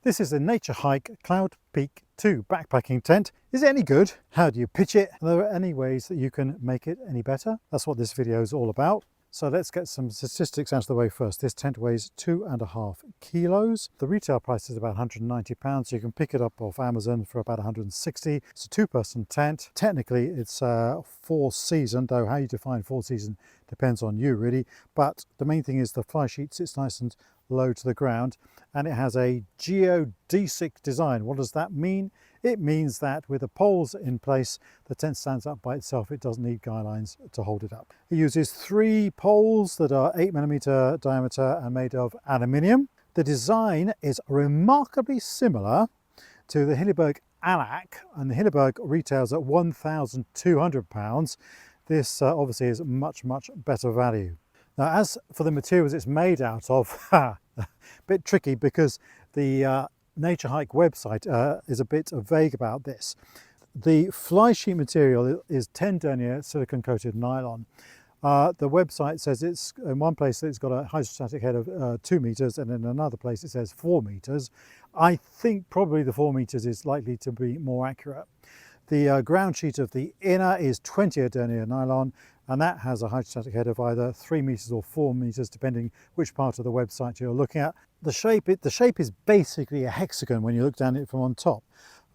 This is the Naturehike Cloud Peak 2 backpacking tent. Is it any good? How do you pitch it? Are there any ways that you can make it any better? That's what this video is all about. So let's get some statistics out of the way first. This tent weighs 2.5 kilos. The retail price is about £190. You can pick it up off Amazon for about 160. It's a two-person tent. Technically, it's four season, though how you define four season depends on you really. But the main thing is the fly sheet sits nice and low to the ground, and it has a geodesic design. What does that mean? It means that with the poles in place, the tent stands up by itself. It doesn't need guy lines to hold it up. It uses 3 poles that are 8mm diameter and made of aluminium. The design is remarkably similar to the Hilleberg Alac, and the Hilleberg retails at £1,200. This obviously is much better value. Now, as for the materials it's made out of, a bit tricky because the Naturehike website is a bit vague about this. The fly sheet material is 10 denier silicone coated nylon. The website says it's in one place it's got a hydrostatic head of 2 meters, and in another place it says 4 meters. I think probably the 4 meters is likely to be more accurate. The ground sheet of the inner is 20 denier nylon, and that has a hydrostatic head of either 3 meters or 4 meters, depending which part of the website you're looking at. The shape is basically a hexagon when you look down it from on top.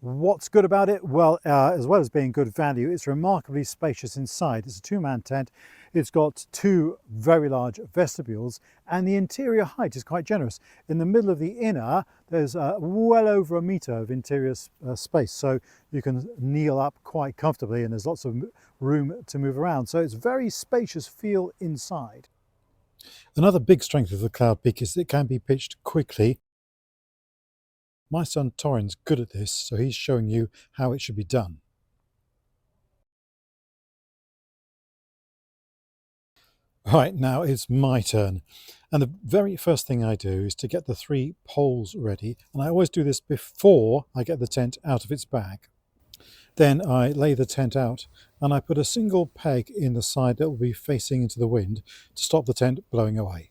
What's good about it? Well as being good value, it's remarkably spacious inside. It's a two-man tent. It's got 2 very large vestibules, and the interior height is quite generous. In the middle of the inner, there's well over 1 meter of interior space, so you can kneel up quite comfortably, and there's lots of room to move around. So it's very spacious feel inside. Another big strength of the Cloud Peak is that it can be pitched quickly. My son Torrin's good at this, so he's showing you how it should be done. Right, now it's my turn. And the very first thing I do is to get the 3 poles ready. And I always do this before I get the tent out of its bag. Then I lay the tent out and I put a single peg in the side that will be facing into the wind to stop the tent blowing away.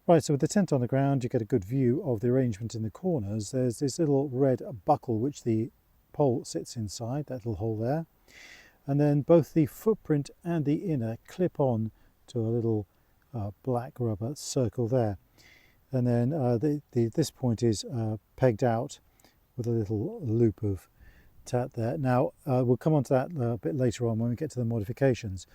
Right, so with the tent on the ground, you get a good view of the arrangement in the corners. There's this little red buckle which the pole sits inside, that little hole there. And then both the footprint and the inner clip on to a little black rubber circle there. And then this point is pegged out with a little loop of tat there. Now, we'll come on to that a bit later on when we get to the modifications.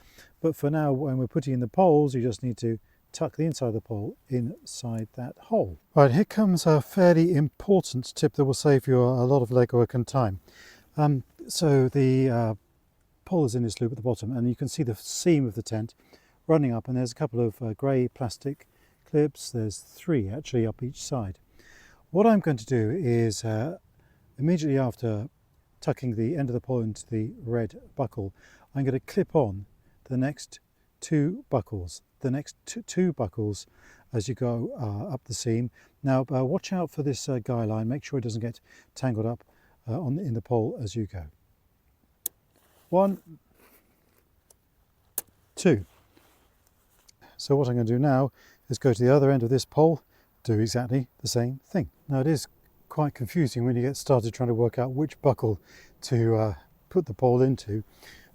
But for now, when we're putting in the poles, you just need to tuck the inside of the pole inside that hole. Right, here comes a fairly important tip that will save you a lot of legwork and time. So the pole is in this loop at the bottom, and you can see the seam of the tent running up, and there's a couple of grey plastic clips. There's 3 actually up each side. What I'm going to do is immediately after tucking the end of the pole into the red buckle, I'm going to clip on the next 2 buckles, as you go up the seam. Now watch out for this guy line, make sure it doesn't get tangled up in the pole as you go. 1, 2. So what I'm going to do now is go to the other end of this pole, do exactly the same thing. Now it is quite confusing when you get started trying to work out which buckle to put the pole into,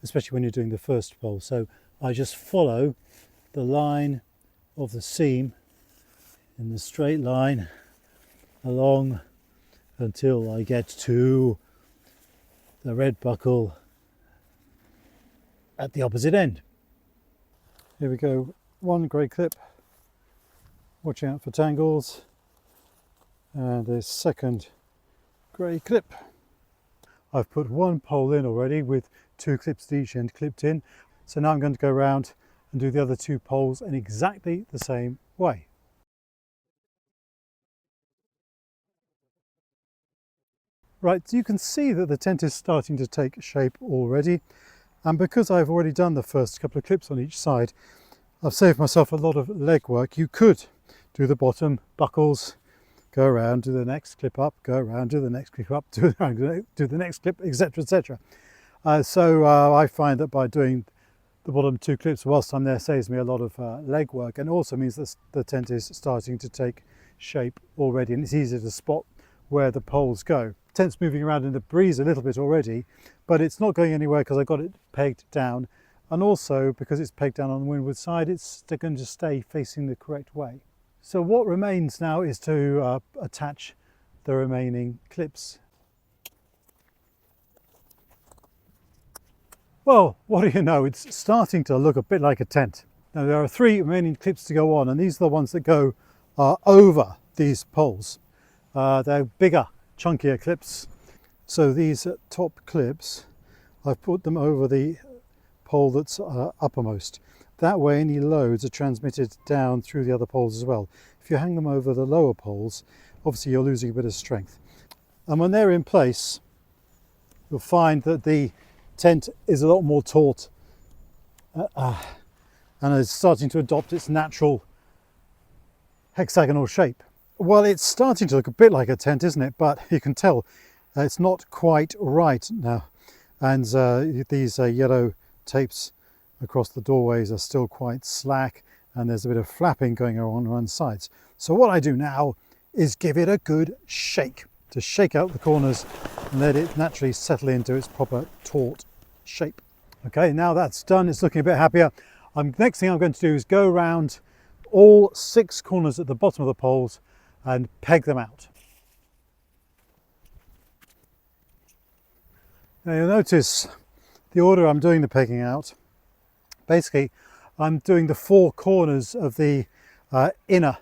especially when you're doing the first pole. So I just follow the line of the seam in the straight line along until I get to the red buckle at the opposite end. Here we go, 1 grey clip, watch out for tangles, and a second grey clip. I've put 1 pole in already with 2 clips at each end clipped in, so now I'm going to go around and do the other 2 poles in exactly the same way. Right, so you can see that the tent is starting to take shape already. And because I've already done the first couple of clips on each side, I've saved myself a lot of legwork. You could do the bottom buckles, go around, do the next clip up, go around, do the next clip up, do the next clip, etc, etc. So I find that by doing the bottom 2 clips whilst I'm there saves me a lot of legwork, and also means that the tent is starting to take shape already, and it's easy to spot where the poles go. Tent's moving around in the breeze a little bit already, but it's not going anywhere because I got it pegged down, and also because it's pegged down on the windward side, it's going to stay facing the correct way. So what remains now is to attach the remaining clips. Well, what do you know, it's starting to look a bit like a tent. Now there are 3 remaining clips to go on, and these are the ones that go over these poles. They're bigger, chunkier clips. So these top clips, I've put them over the pole that's uppermost. That way any loads are transmitted down through the other poles as well. If you hang them over the lower poles, obviously you're losing a bit of strength. And when they're in place, you'll find that the tent is a lot more taut and is starting to adopt its natural hexagonal shape. Well, it's starting to look a bit like a tent, isn't it? But you can tell it's not quite right now. And these yellow tapes across the doorways are still quite slack, and there's a bit of flapping going on around the sides. So what I do now is give it a good shake, to shake out the corners and let it naturally settle into its proper taut shape. Okay, now that's done, it's looking a bit happier. Next thing I'm going to do is go around all 6 corners at the bottom of the poles and peg them out. Now you'll notice the order I'm doing the pegging out. Basically, I'm doing the 4 corners of the inner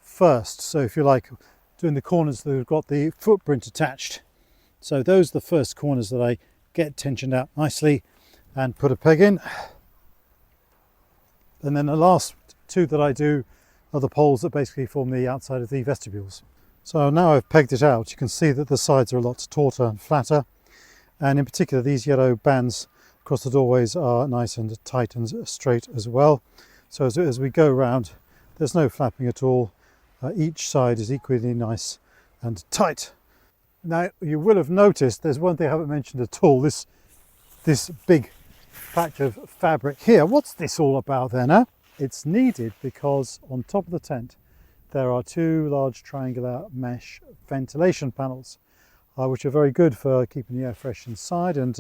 first. So if you like, doing the corners that have got the footprint attached. So those are the first corners that I get tensioned out nicely and put a peg in. And then the last 2 that I do are the poles that basically form the outside of the vestibules. So now I've pegged it out, you can see that the sides are a lot tauter and flatter. And in particular, these yellow bands across the doorways are nice and tight and straight as well. So as we go around, there's no flapping at all. Each side is equally nice and tight. Now you will have noticed there's one thing I haven't mentioned at all, this big patch of fabric here. What's this all about then? Huh? It's needed because on top of the tent there are 2 large triangular mesh ventilation panels, which are very good for keeping the air fresh inside and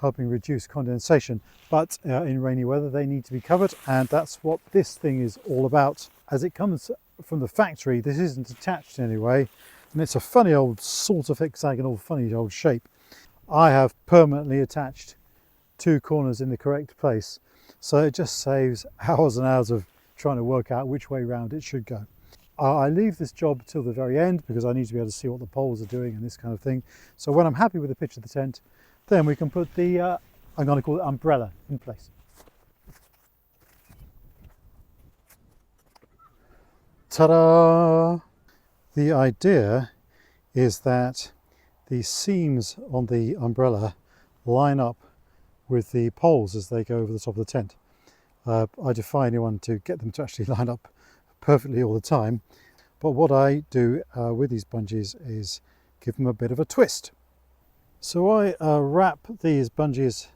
helping reduce condensation. But in rainy weather they need to be covered, and that's what this thing is all about. As it comes from the factory, this isn't attached in any way, and it's a funny old sort of hexagonal, funny old shape. I have permanently attached 2 corners in the correct place, so it just saves hours and hours of trying to work out which way round it should go. I leave this job till the very end because I need to be able to see what the poles are doing and this kind of thing. So when I'm happy with the pitch of the tent, then we can put the, I'm going to call it umbrella, in place. Ta-da! The idea is that the seams on the umbrella line up with the poles as they go over the top of the tent. I defy anyone to get them to actually line up perfectly all the time, but what I do with these bungees is give them a bit of a twist. So I wrap these bungees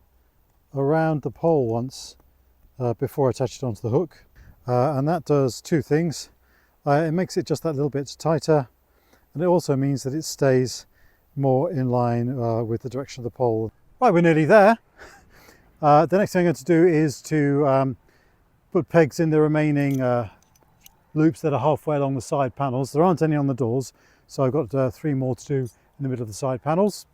around the pole once before I attach it onto the hook, and that does 2 things. It makes it just that little bit tighter, and it also means that it stays more in line with the direction of the pole. Right, we're nearly there. The next thing I'm going to do is to put pegs in the remaining loops that are halfway along the side panels. There aren't any on the doors, so I've got 3 more to do in the middle of the side panels.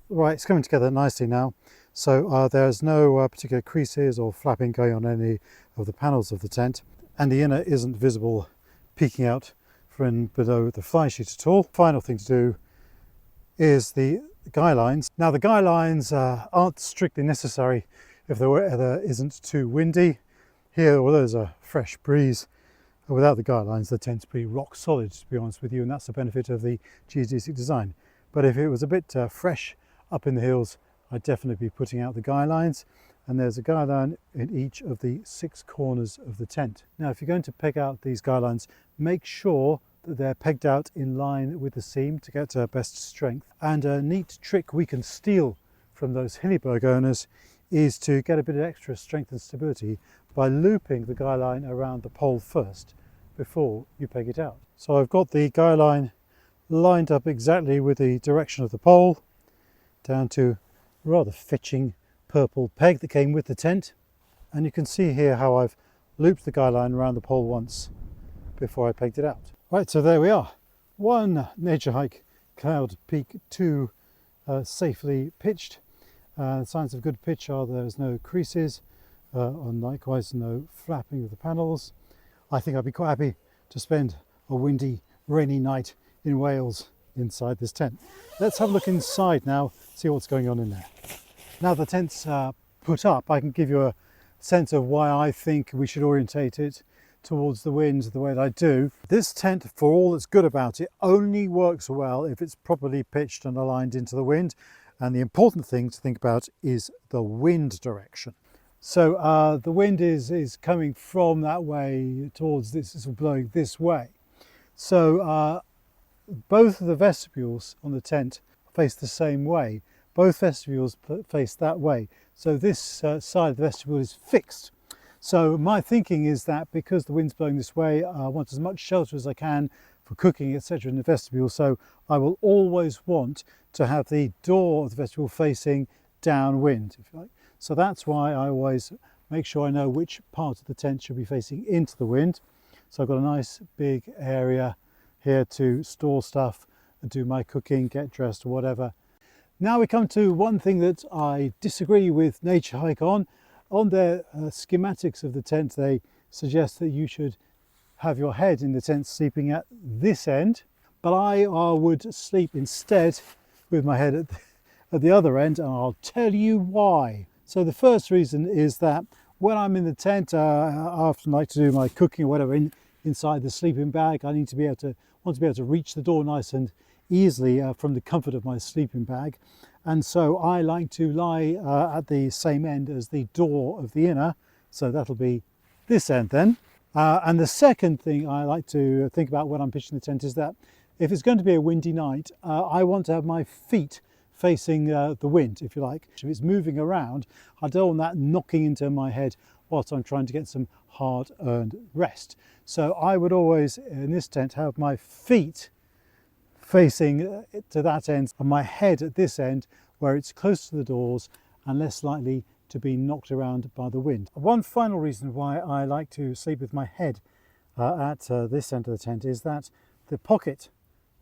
Right, it's coming together nicely now. So there's no particular creases or flapping going on any of the panels of the tent, and the inner isn't visible peeking out from below the fly sheet at all. Final thing to do is the guy lines. Now the guy lines aren't strictly necessary if the weather isn't too windy. Here, although there's a fresh breeze, without the guy lines the tent's pretty rock solid, to be honest with you, and that's the benefit of the geodesic design. But if it was a bit fresh up in the hills, I'd definitely be putting out the guy lines, and there's a guy line in each of the 6 corners of the tent. Now if you're going to peg out these guy lines, make sure that they're pegged out in line with the seam to get best strength. And a neat trick we can steal from those Hillyberg owners is to get a bit of extra strength and stability by looping the guy line around the pole first before you peg it out. So I've got the guy line lined up exactly with the direction of the pole, down to a rather fetching purple peg that came with the tent. And you can see here how I've looped the guy line around the pole once before I pegged it out. Right, so there we are. One Naturehike Cloud Peak 2 safely pitched. Signs of good pitch are there's no creases, and likewise no flapping of the panels. I think I'd be quite happy to spend a windy, rainy night in Wales inside this tent. Let's have a look inside now, see what's going on in there. Now the tent's put up, I can give you a sense of why I think we should orientate it towards the wind the way that I do. This tent, for all that's good about it, only works well if it's properly pitched and aligned into the wind. And the important thing to think about is the wind direction. So the wind is coming from that way towards this, it's blowing this way. So both of the vestibules on the tent face the same way. Both vestibules face that way. So this side of the vestibule is fixed. So my thinking is that because the wind's blowing this way, I want as much shelter as I can for cooking, etc. in the vestibule. So I will always want to have the door of the vestibule facing downwind, if you like. So that's why I always make sure I know which part of the tent should be facing into the wind. So I've got a nice big area here to store stuff and do my cooking, get dressed or whatever. Now we come to one thing that I disagree with Naturehike on. On their schematics of the tent, they suggest that you should have your head in the tent sleeping at this end, but I would sleep instead with my head at the other end, and I'll tell you why. So the first reason is that when I'm in the tent, I often like to do my cooking or whatever inside the sleeping bag. I want to be able to reach the door nice and easily from the comfort of my sleeping bag. And so I like to lie at the same end as the door of the inner. So that'll be this end then. And the second thing I like to think about when I'm pitching the tent is that if it's going to be a windy night, I want to have my feet facing the wind, if you like. If it's moving around, I don't want that knocking into my head whilst I'm trying to get some hard-earned rest. So I would always, in this tent, have my feet facing to that end and my head at this end where it's close to the doors and less likely to be knocked around by the wind. One final reason why I like to sleep with my head at this end of the tent is that the pocket,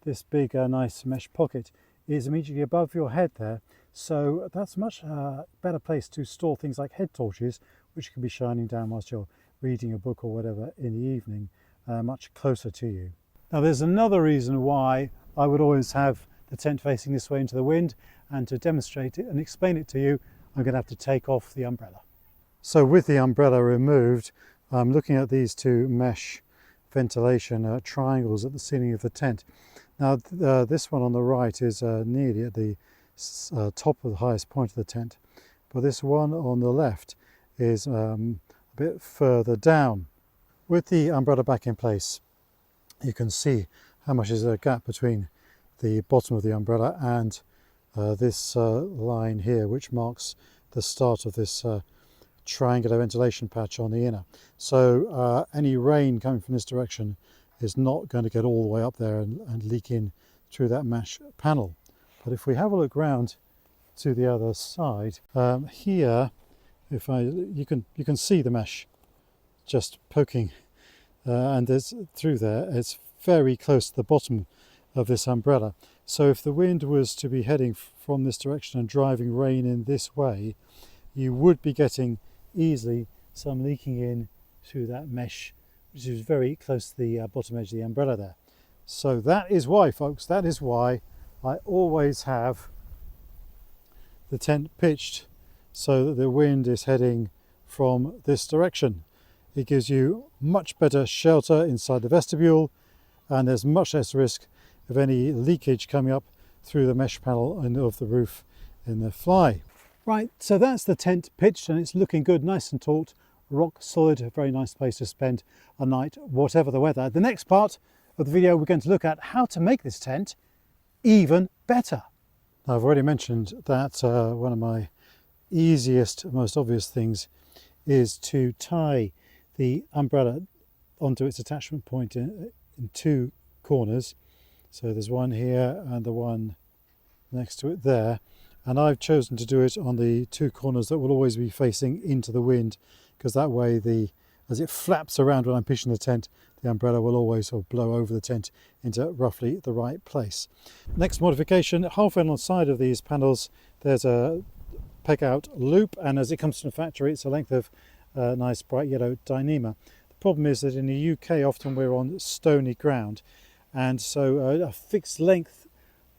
this big nice mesh pocket, is immediately above your head there, so that's a much better place to store things like head torches, which can be shining down whilst you're reading a book or whatever in the evening, much closer to you. Now there's another reason why I would always have the tent facing this way into the wind, and to demonstrate it and explain it to you, I'm going to have to take off the umbrella. So with the umbrella removed, I'm looking at these two mesh ventilation triangles at the ceiling of the tent. Now this one on the right is nearly at the top of the highest point of the tent, but this one on the left is a bit further down. With the umbrella back in place, you can see how much is a gap between the bottom of the umbrella and this line here, which marks the start of this triangular ventilation patch on the inner. So any rain coming from this direction is not going to get all the way up there and leak in through that mesh panel. But if we have a look round to the other side, here, you can see the mesh just poking, and there's through there. It's very close to the bottom of this umbrella. So if the wind was to be heading from this direction and driving rain in this way, you would be getting easily some leaking in through that mesh, which is very close to the bottom edge of the umbrella there. So that is why, folks, that is why I always have the tent pitched so that the wind is heading from this direction. It gives you much better shelter inside the vestibule, and there's much less risk of any leakage coming up through the mesh panel and of the roof in the fly. Right, so that's the tent pitched and it's looking good, nice and taut, rock solid, a very nice place to spend a night, whatever the weather. The next part of the video, we're going to look at how to make this tent even better. Now, I've already mentioned that one of my easiest, most obvious things is to tie the umbrella onto its attachment point in two corners. So there's one here and the one next to it there, and I've chosen to do it on the two corners that will always be facing into the wind, because that way as it flaps around when I'm pitching the tent, the umbrella will always sort of blow over the tent into roughly the right place. Next modification, halfway on the side of these panels there's a peg out loop, and as it comes from the factory it's a length of nice bright yellow Dyneema. The problem is that in the UK often we're on stony ground, and so a fixed length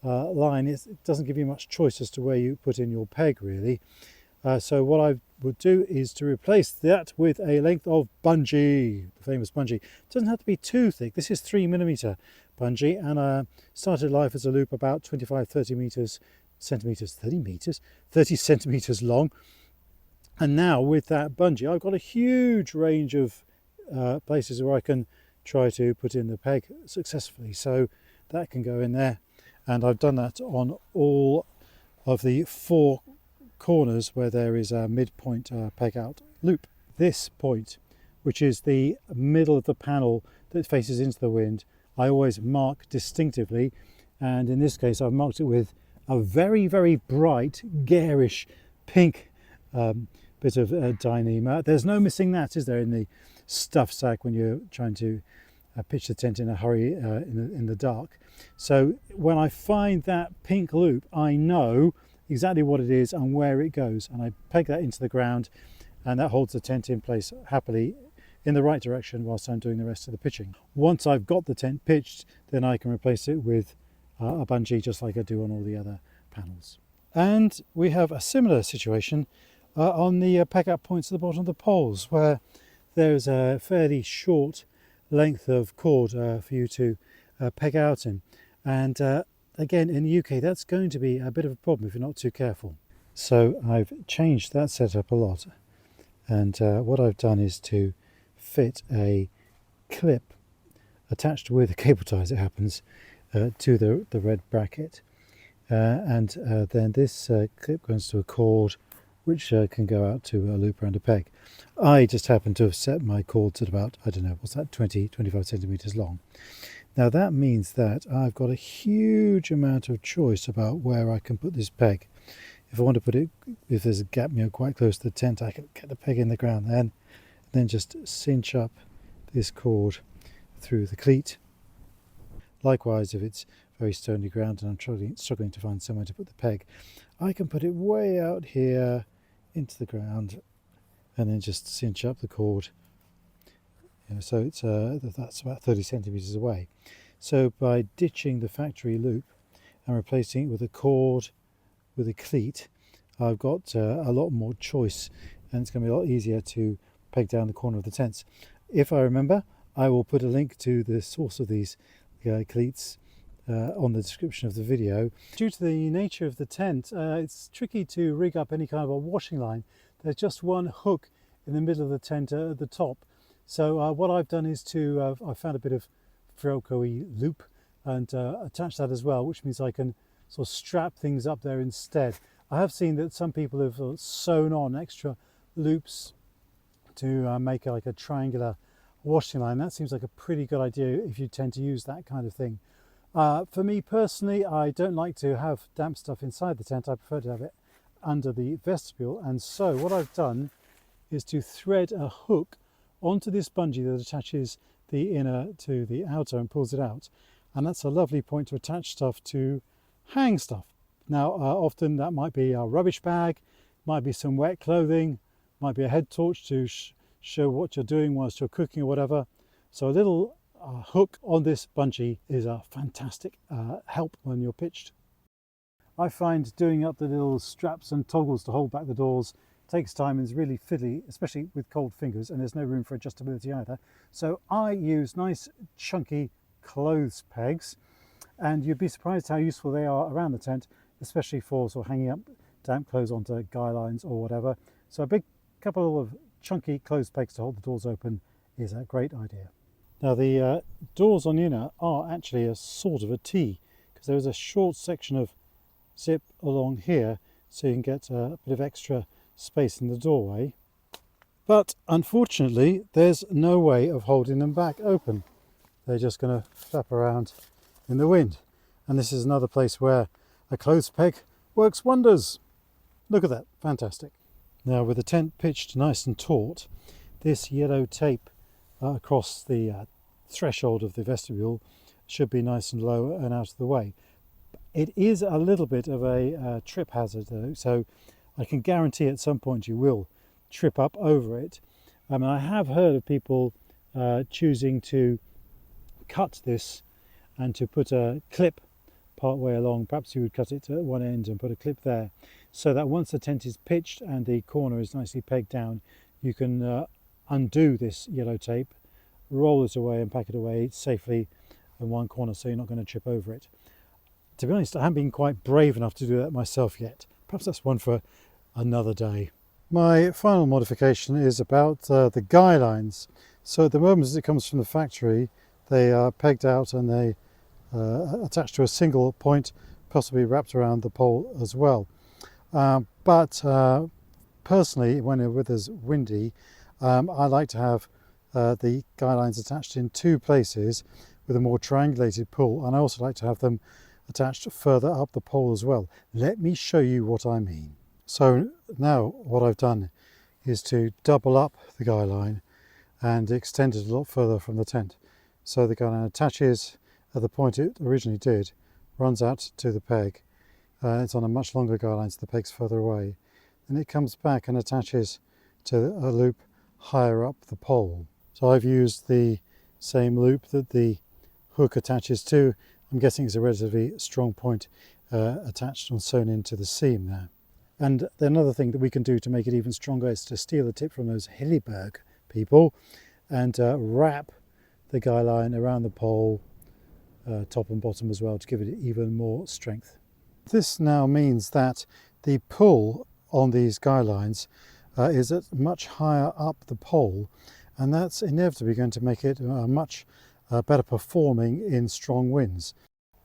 line it doesn't give you much choice as to where you put in your peg really. So what I would do is to replace that with a length of bungee, the famous bungee. It doesn't have to be too thick. This is 3mm bungee, and started life as a loop about 30 centimeters long. And now with that bungee I've got a huge range of places where I can try to put in the peg successfully, so that can go in there, and I've done that on all of the 4 corners where there is a midpoint peg out loop. This point, which is the middle of the panel that faces into the wind, I always mark distinctively, and in this case I've marked it with a very, very bright garish pink bit of Dyneema. There's no missing that, is there, in the stuff sack when you're trying to pitch the tent in a hurry in the dark. So when I find that pink loop, I know exactly what it is and where it goes, and I peg that into the ground, and that holds the tent in place happily in the right direction whilst I'm doing the rest of the pitching. Once I've got the tent pitched, then I can replace it with a bungee just like I do on all the other panels. And we have a similar situation on the peg out points at the bottom of the poles, where there's a fairly short length of cord for you to peg out in, and again in the UK that's going to be a bit of a problem if you're not too careful. So I've changed that setup a lot, and what I've done is to fit a clip attached with a cable tie, as it happens, to the red bracket, and then this clip goes to a cord which can go out to a loop around a peg. I just happen to have set my cords at about, I don't know, what's that, 20-25 centimeters long. Now that means that I've got a huge amount of choice about where I can put this peg. If I want to put it, if there's a gap quite close to the tent, I can get the peg in the ground then just cinch up this cord through the cleat. Likewise, if it's very stony ground and I'm struggling to find somewhere to put the peg, I can put it way out here into the ground and then just cinch up the cord. So it's that's about 30 centimeters away. So by ditching the factory loop and replacing it with a cord with a cleat, I've got a lot more choice, and it's going to be a lot easier to peg down the corner of the tents. If I remember, I will put a link to the source of these cleats on the description of the video. Due to the nature of the tent, it's tricky to rig up any kind of a washing line. There's just one hook in the middle of the tent at the top. So what I've done is I found a bit of Velcro-y loop and attach that as well, which means I can sort of strap things up there instead. I have seen that some people have sewn on extra loops to make like a triangular washing line. That seems like a pretty good idea if you tend to use that kind of thing. For me personally, I don't like to have damp stuff inside the tent. I prefer to have it under the vestibule, and so what I've done is to thread a hook onto this bungee that attaches the inner to the outer and pulls it out, and that's a lovely point to attach stuff to, hang stuff. Now often that might be a rubbish bag, might be some wet clothing, might be a head torch to show what you're doing whilst you're cooking or whatever. So a little hook on this bungee is a fantastic help when you're pitched. I find doing up the little straps and toggles to hold back the doors takes time and is really fiddly, especially with cold fingers, and there's no room for adjustability either. So I use nice chunky clothes pegs, and you'd be surprised how useful they are around the tent, especially for sort of hanging up damp clothes onto guy lines or whatever. So a big couple of chunky clothes pegs to hold the doors open is a great idea. Now the doors on the inner are actually a sort of a T, because there is a short section of zip along here, so you can get a bit of extra space in the doorway. But unfortunately, there's no way of holding them back open. They're just going to flap around in the wind. And this is another place where a clothes peg works wonders. Look at that, fantastic. Now with the tent pitched nice and taut, this yellow tape across the threshold of the vestibule should be nice and low and out of the way. It is a little bit of a trip hazard though, so I can guarantee at some point you will trip up over it. I have heard of people choosing to cut this and to put a clip part way along. Perhaps you would cut it at one end and put a clip there, so that once the tent is pitched and the corner is nicely pegged down, you can undo this yellow tape, roll it away and pack it away safely in one corner so you're not going to trip over it. To be honest, I haven't been quite brave enough to do that myself yet. Perhaps that's one for another day. My final modification is about the guy lines. So at the moment as it comes from the factory, they are pegged out and they attached to a single point, possibly wrapped around the pole as well. But personally, when the weather's windy, I like to have the guy lines attached in two places with a more triangulated pull, and I also like to have them attached further up the pole as well. Let me show you what I mean. So now what I've done is to double up the guy line and extend it a lot further from the tent. So the guy line attaches at the point it originally did, runs out to the peg. It's on a much longer guy line, so the peg's further away. Then it comes back and attaches to a loop higher up the pole. So I've used the same loop that the hook attaches to. I'm guessing it's a relatively strong point attached and sewn into the seam there. And another thing that we can do to make it even stronger is to steal the tip from those Hilliberg people and wrap the guy line around the pole, top and bottom as well, to give it even more strength. This now means that the pull on these guy lines is at much higher up the pole, and that's inevitably going to make it much better performing in strong winds.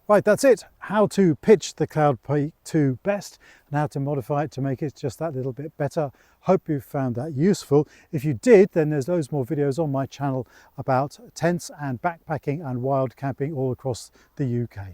Right, that's it. How to pitch the Cloud Peak 2 best and how to modify it to make it just that little bit better. Hope you found that useful. If you did, then there's loads more videos on my channel about tents and backpacking and wild camping all across the UK.